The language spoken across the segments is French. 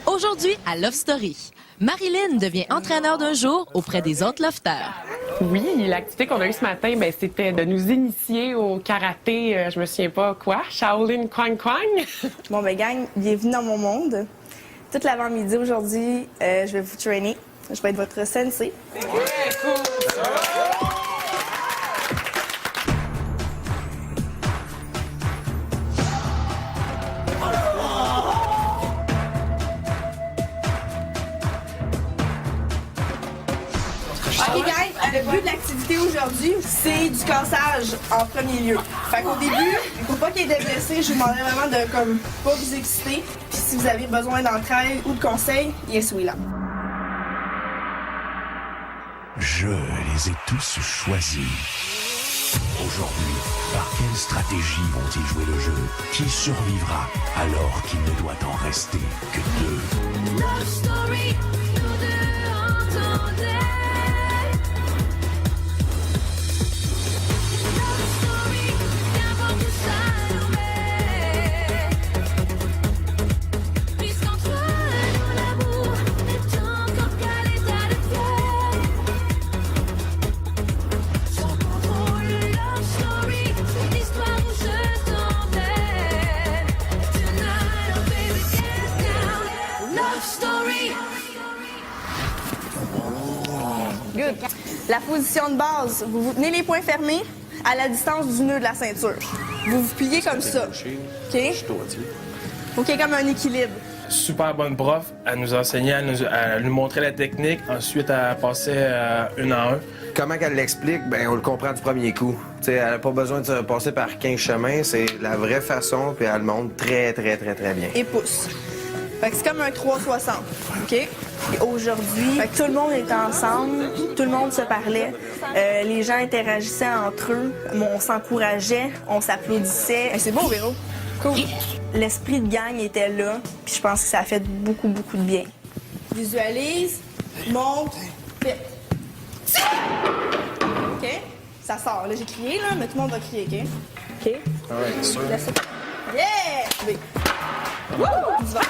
Aujourd'hui, à Love Story, Marilyn devient entraîneur d'un jour auprès des autres lofters. Oui, l'activité qu'on a eue ce matin, c'était de nous initier au karaté, je me souviens pas quoi, Shaolin Kwang Kwang. Bon, gang, bienvenue dans mon monde. Toute l'avant-midi aujourd'hui, je vais vous traîner. Je vais être votre sensei. Ouais, cool! OK, gang, le but de l'activité aujourd'hui, c'est du cassage en premier lieu. Fait qu'au début, il faut pas qu'il y ait des blessés. Je vous demanderais vraiment de pas vous exciter. Puis si vous avez besoin d'entraide ou de conseils, il est celui-là. Je les ai tous choisis. Aujourd'hui, par quelle stratégie vont-ils jouer le jeu? Qui survivra alors qu'il ne doit en rester que deux? Love Story, nous deux entendez. Love Story, qu'importe où ça nous met. Puisqu'entre nous l'amour est encore qu'à l'état de fait. Sans contrôle, Love Story, c'est l'histoire où je t'emmène. Tonight, oh baby, get down. Love Story. Good. La position de base, vous tenez les poings fermés à la distance du nœud de la ceinture. Vous vous pliez comme ça. OK? Faut qu'il y ait comme un équilibre. Super bonne prof. Elle nous enseignait, elle nous montrait la technique. Ensuite, elle passait une en un. Comment qu'elle l'explique, on le comprend du premier coup. T'sais, elle n'a pas besoin de se passer par 15 chemins, c'est la vraie façon, puis elle le montre très bien. Et pouce. Fait que c'est comme un 360. OK? Et aujourd'hui, fait que tout le monde était ensemble, tout le monde se parlait, les gens interagissaient entre eux, on s'encourageait, on s'applaudissait. C'est beau, Véro. Cool. L'esprit de gang était là, puis je pense que ça a fait beaucoup de bien. Visualise, monte, fait. OK? Ça sort. Là, j'ai crié, là, mais tout le monde va crier, OK? OK? Ouais, sûr. Laisse ça. Yeah! Oui. Wouh! Du vent.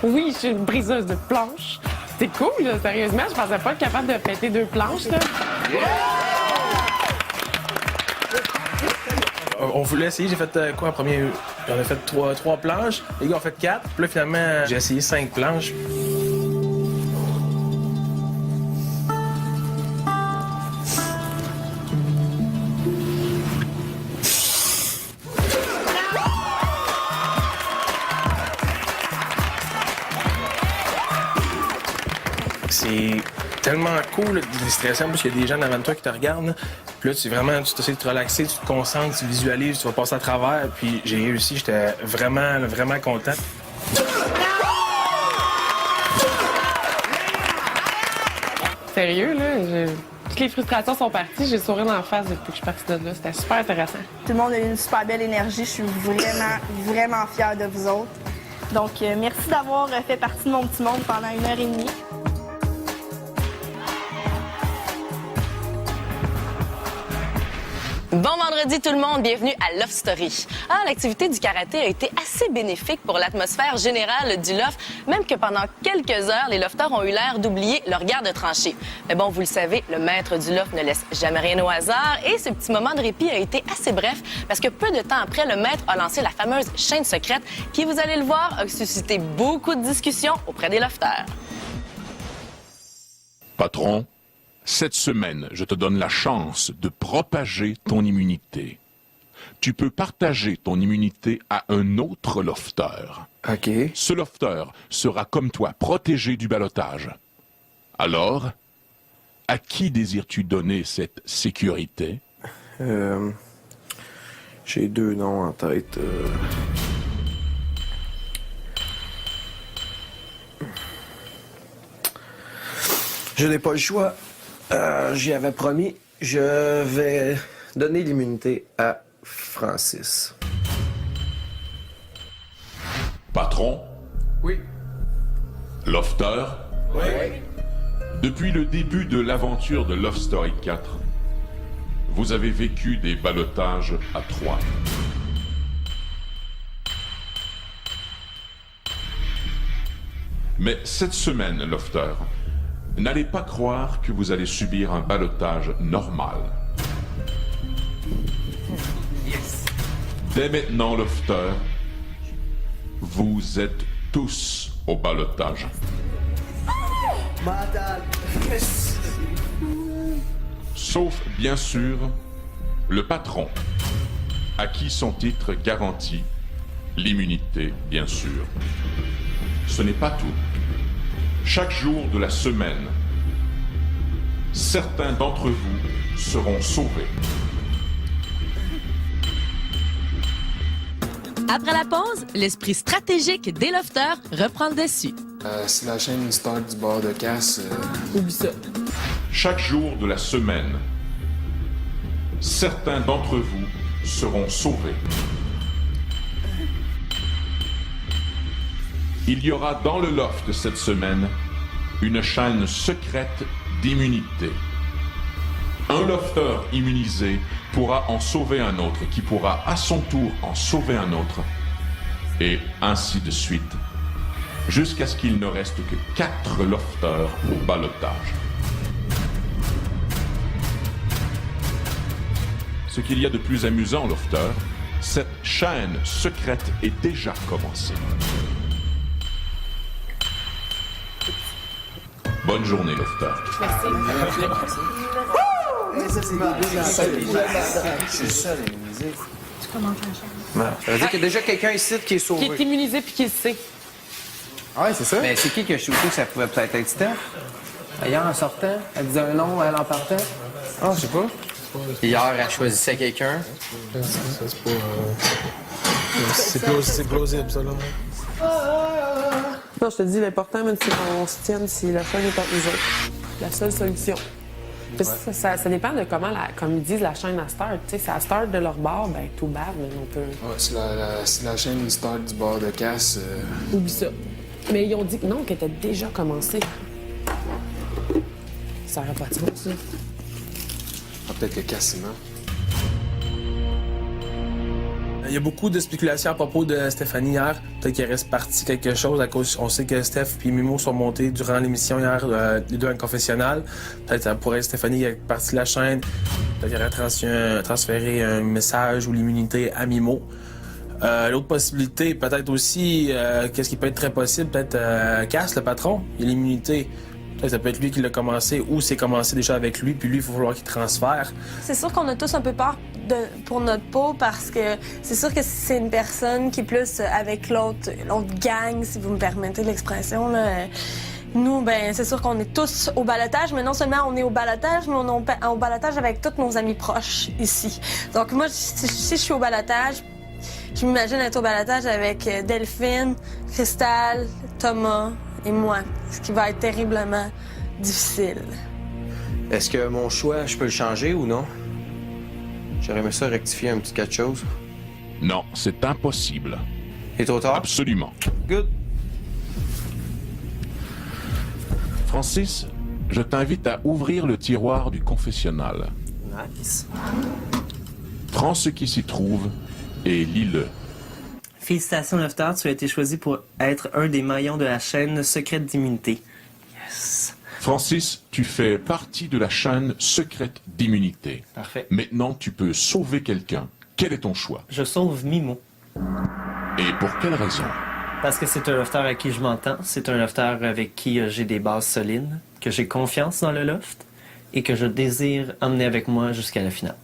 Oui, je suis une briseuse de planches. C'est cool, là, sérieusement, je pensais pas être capable de péter 2 planches, là. On voulait essayer, j'ai fait quoi en premier? On a fait 3 planches, les gars ont fait 4. Puis là, finalement, j'ai essayé 5 planches. C'est tellement cool, stressant, parce qu'il y a des gens devant toi qui te regardent. Puis là, tu essaies de te relaxer, tu te concentres, tu visualises, tu vas passer à travers. Puis j'ai réussi, j'étais vraiment content. Sérieux, là, toutes les frustrations sont parties, j'ai le sourire dans la face depuis que je suis partie de là. C'était super intéressant. Tout le monde a eu une super belle énergie. Je suis vraiment fière de vous autres. Donc, merci d'avoir fait partie de mon petit monde pendant 1h30. Bon vendredi tout le monde, bienvenue à Love Story. L'activité du karaté a été assez bénéfique pour l'atmosphère générale du loft, même que pendant quelques heures, les lofters ont eu l'air d'oublier leur garde tranchée. Mais bon, vous le savez, le maître du loft ne laisse jamais rien au hasard et ce petit moment de répit a été assez bref parce que peu de temps après, le maître a lancé la fameuse chaîne secrète qui, vous allez le voir, a suscité beaucoup de discussions auprès des lofters. Patron, cette semaine, je te donne la chance de propager ton immunité. Tu peux partager ton immunité à un autre lofter. OK. Ce lofter sera comme toi, protégé du ballottage. Alors, à qui désires-tu donner cette sécurité? J'ai 2 noms en tête. Je n'ai pas le choix. J'y avais promis. Je vais donner l'immunité à Francis. Patron? Oui. Lofter? Oui. Depuis le début de l'aventure de Love Story 4, vous avez vécu des ballottages à 3. Mais cette semaine, Lofter, n'allez pas croire que vous allez subir un ballottage normal. Dès maintenant, Lofter, vous êtes tous au ballottage. Sauf, bien sûr, le patron, à qui son titre garantit l'immunité, bien sûr. Ce n'est pas tout. Chaque jour de la semaine, certains d'entre vous seront sauvés. Après la pause, l'esprit stratégique des lofters reprend le dessus. Si la chaîne Star du bord de casse, Oublie ça. Chaque jour de la semaine, certains d'entre vous seront sauvés. Il y aura dans le loft cette semaine une chaîne secrète d'immunité. Un lofter immunisé pourra en sauver un autre, qui pourra à son tour en sauver un autre, et ainsi de suite, jusqu'à ce qu'il ne reste que 4 lofters au ballottage. Ce qu'il y a de plus amusant, Lofter, cette chaîne secrète est déjà commencée. Bonne journée, Lofter. C'est ça, l'immunisé. Ça veut dire qu'il y a déjà quelqu'un ici qui est Qui est sauvé. immunisé puis qui le sait. ouais, c'est ça. Mais c'est qui a shooté que ça pouvait peut-être être Steph? Hier, en sortant, elle disait un nom, elle en partait. Ah, je sais pas. Hier, elle choisissait quelqu'un. C'est plausible, ça, là. Non, je te dis, l'important, même, c'est qu'on se tienne si la chaîne est entre nous autres. La seule solution. Puis ça dépend de comment, comme ils disent, la chaîne à start. Tu sais, si elle start de leur bord, ben tout bad, mais on peut... Ouais, si la chaîne Star du bord de casse, Oublie ça. Mais ils ont dit que non, qu'elle était déjà commencée. Ça n'aurait pas de sens, ça. peut-être que Cassima. Il y a beaucoup de spéculations à propos de Stéphanie hier. Peut-être qu'il reste parti quelque chose à cause. On sait que Steph et Mimo sont montés durant l'émission hier, les deux en confessionnal. Peut-être que ça pourrait être Stéphanie qui est partie de la chaîne. Peut-être qu'il aurait transféré un message ou l'immunité à Mimo. L'autre possibilité, peut-être aussi, qu'est-ce qui peut être très possible, peut-être Cass, le patron, il a l'immunité. Peut-être ça peut être lui qui l'a commencé ou c'est commencé déjà avec lui, puis lui, il faut falloir qu'il transfère. C'est sûr qu'on a tous un peu peur pour notre peau parce que c'est sûr que si c'est une personne qui est plus avec l'autre gang, si vous me permettez l'expression, là, nous, ben c'est sûr qu'on est tous au ballottage, mais non seulement on est au ballottage, mais on est au ballottage avec tous nos amis proches ici. Donc moi, si je suis au ballottage, je m'imagine être au ballottage avec Delphine, Cristal, Thomas et moi, ce qui va être terriblement difficile. Est-ce que mon choix, je peux le changer ou non? J'aurais aimé ça rectifier un petit quelque chose. Non, c'est impossible. Il est trop tard? Absolument. Good. Francis, je t'invite à ouvrir le tiroir du confessionnal. Nice. Prends ce qui s'y trouve et lis-le. Félicitations, Lofter, tu as été choisi pour être un des maillons de la chaîne secrète d'immunité. Yes. Francis, tu fais partie de la chaîne secrète d'immunité. Parfait. Maintenant, tu peux sauver quelqu'un. Quel est ton choix? Je sauve Mimo. Et pour quelle raison? Parce que c'est un lofter à qui je m'entends. C'est un lofter avec qui j'ai des bases solides, que j'ai confiance dans le loft et que je désire emmener avec moi jusqu'à la finale.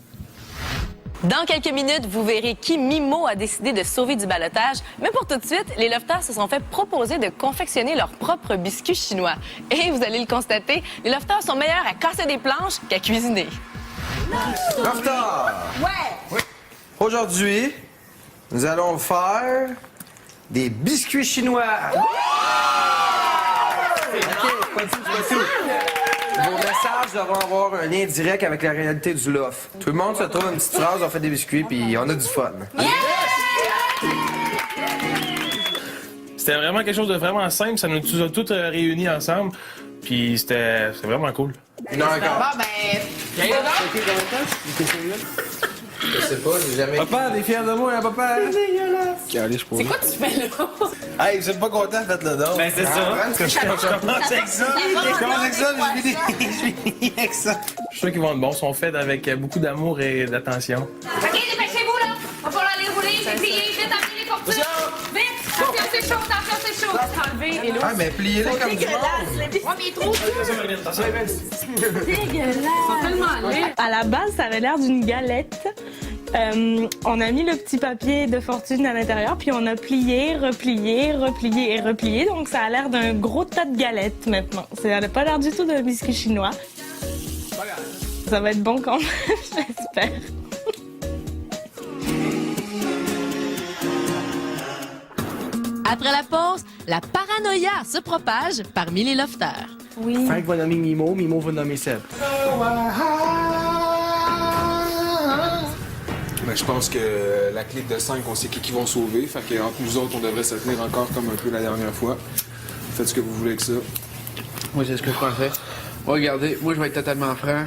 Dans quelques minutes, vous verrez qui Mimo a décidé de sauver du ballottage. Mais pour tout de suite, les lofters se sont fait proposer de confectionner leurs propres biscuits chinois. Et vous allez le constater, les lofters sont meilleurs à casser des planches qu'à cuisiner. Lofter! Ouais! Aujourd'hui, nous allons faire des biscuits chinois. OK, pas tout. Vos messages devront avoir un lien direct avec la réalité du loft. Tout le monde se trouve une petite phrase, on fait des biscuits, puis on a du fun. C'était vraiment quelque chose de vraiment simple. Ça nous a tous réunis ensemble. Puis c'était vraiment cool. Non, encore. Bon, ben... Je sais pas, j'ai jamais... Papa, t'es fier de moi, hein, papa? C'est dégueulasse. Allez, je C'est quoi tu fais là? Hey, vous êtes pas content, faites-le donc. Ben, c'est ça. Je commence avec ça. Je commence avec ça, je finis avec ça. Je suis sûr qu'ils vont être bons. Ils sont faits avec beaucoup d'amour et d'attention. OK, dépêchez-vous, là. Va falloir aller rouler, c'est plié. Vite, amenez les portures. Vite. Attention, c'est chaud, attention, c'est chaud. Enlever et là. Ah, mais pliez-les comme du monde. Oh, mais il est trop dégueulasse. Tellement laid. À la base, ça avait l'air d'une galette. On a mis le petit papier de fortune à l'intérieur, puis on a plié, replié, replié et replié. Donc, ça a l'air d'un gros tas de galettes maintenant. Ça n'a pas l'air du tout d'un biscuit chinois. Ça va être bon quand même, j'espère. Après la pause, la paranoïa se propage parmi les lofters. Oui. Frank va nommer Mimo, Mimo va nommer Seb. Ben, je pense que la clique de 5, on sait qui vont sauver. Fait que entre nous autres, on devrait se tenir encore comme un peu la dernière fois. Faites ce que vous voulez avec ça. Moi, c'est ce que je pensais. Regardez, moi, je vais être totalement franc.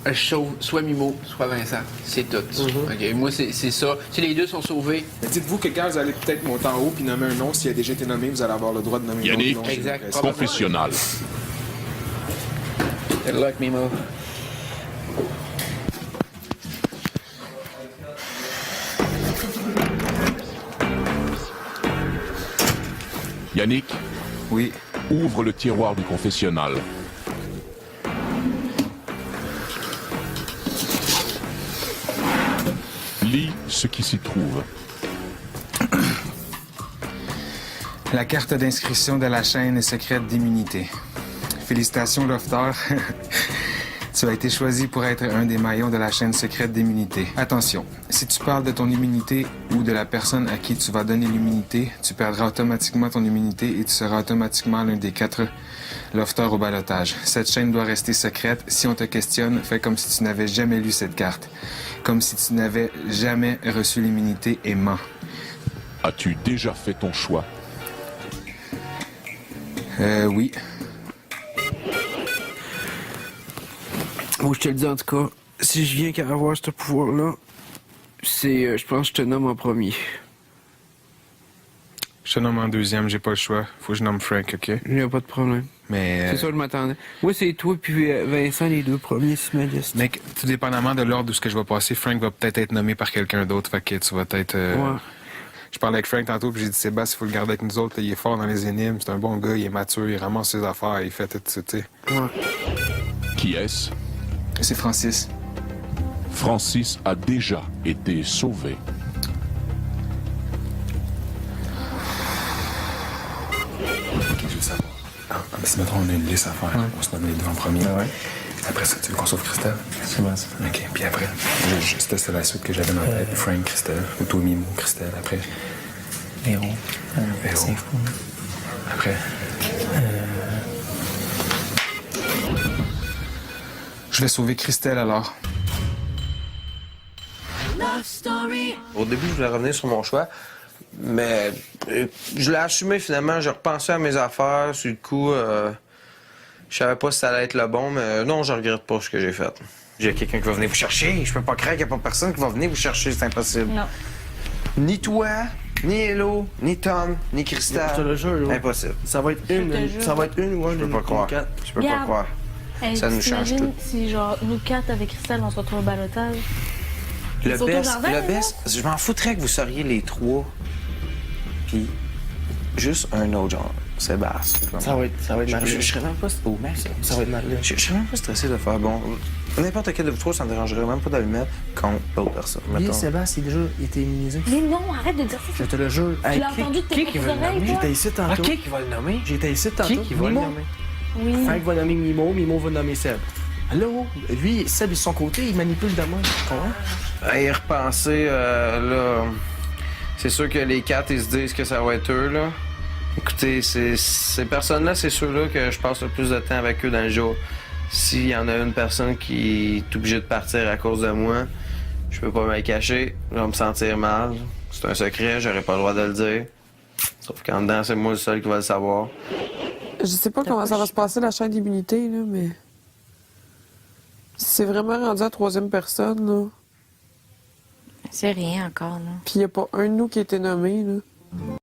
Je sauve soit Mimo, soit Vincent. C'est tout. OK, moi, c'est ça. Si les deux sont sauvés... Mais dites-vous que quand vous allez peut-être monter en haut puis nommer un nom, s'il a déjà été nommé, vous allez avoir le droit de nommer Yannick, un autre nom. Exact. confessionnal. Good luck, Mimo. Yannick, Oui. ouvre le tiroir du confessionnal. Lis ce qui s'y trouve. La carte d'inscription de la chaîne secrète d'immunité. Félicitations, Lofter. Tu as été choisi pour être un des maillons de la chaîne secrète d'immunité. Attention, si tu parles de ton immunité ou de la personne à qui tu vas donner l'immunité, tu perdras automatiquement ton immunité et tu seras automatiquement l'un des 4 lofters au ballottage. Cette chaîne doit rester secrète. Si on te questionne, fais comme si tu n'avais jamais lu cette carte. Comme si tu n'avais jamais reçu l'immunité et mens. As-tu déjà fait ton choix? Oui. Moi, je te le dis en tout cas, si je viens qu'à avoir ce pouvoir-là, c'est, je pense que je te nomme en premier. Je te nomme en deuxième, j'ai pas le choix. Faut que je nomme Frank, OK? Il n'y a pas de problème. Mais... C'est ça, je m'attendais. Moi, c'est toi puis Vincent, les deux premiers, si Modeste. Mec, tout dépendamment de l'ordre où ce que je vais passer, Frank va peut-être être nommé par quelqu'un d'autre, fait que tu vas être... Ouais. Je parlais avec Frank tantôt, puis j'ai dit, Sébastien, il faut le garder avec nous autres. Il est fort dans les énigmes, c'est un bon gars, il est mature, il ramasse ses affaires, il fait tout ça, tu sais. Ouais. Qui est-ce? C'est Francis. Francis a déjà été sauvé. Ok, je veux savoir. Mais si mettons, on a une liste à faire, on se nomme les deux en premier. Après ça, tu veux qu'on sauve Christelle? C'est bon, ça. Ok, puis après, c'était la suite que j'avais dans la tête. Frank, Christelle, ou toi, Mimo, Christelle, après. Véro. Véro. C'est fou. Après. Je vais sauver Christelle alors. Au début, je voulais revenir sur mon choix, mais je l'ai assumé finalement. J'ai repensé à mes affaires. Sur le coup, je savais pas si ça allait être le bon, mais non, je regrette pas ce que j'ai fait. J'ai quelqu'un qui va venir vous chercher. Je peux pas croire qu'il n'y a pas personne qui va venir vous chercher. C'est impossible. Non. Ni toi, ni Hello, ni Tom, ni Christelle. Je te le jure, là. Impossible. Ça va être une ou un Je peux pas croire. Je peux pas Regarde. croire. Hey, Ça nous change t'imagines tout. si, genre, nous quatre avec Christelle, on se retrouve au ballottage? Le Ils sont au best, jardin, le là? best, je m'en foutrais que vous seriez les trois. Puis, juste un autre genre, Sébastien. Ça va être Je serais même pas... Oh, merci. Ça va être Marie-Lynn. Je serais même pas stressé de faire, bon... N'importe quel de vous trois, ça me dérangerait même pas de le mettre contre l'autre personne. Mettons. Sébastien, déjà, il était immunisé. Mais non, arrête de dire ça. Je te le jure. Tu l'as entendu de tes propres oreilles, toi? J'étais ici tantôt. Qui va le nommer? J'étais ici tantôt. Qui va le nommer? Oui. Frank va nommer Mimo, Mimo va nommer Seb. Allô? Lui, Seb, de son côté, il manipule de moi. Tu comprends? À y repenser, là... C'est sûr que les quatre, ils se disent que ça va être eux, là. Écoutez, ces personnes-là, c'est ceux-là que je passe le plus de temps avec eux dans le jour. S'il y en a une personne qui est obligée de partir à cause de moi, je peux pas me le cacher, je vais me sentir mal. C'est un secret, j'aurais pas le droit de le dire. Sauf qu'en dedans, c'est moi le seul qui va le savoir. Je sais pas comment ça va se passer, la chaîne d'immunité, là, mais... C'est vraiment rendu à troisième personne, là. C'est rien encore, là. Puis il n'y a pas un de nous qui a été nommé, là.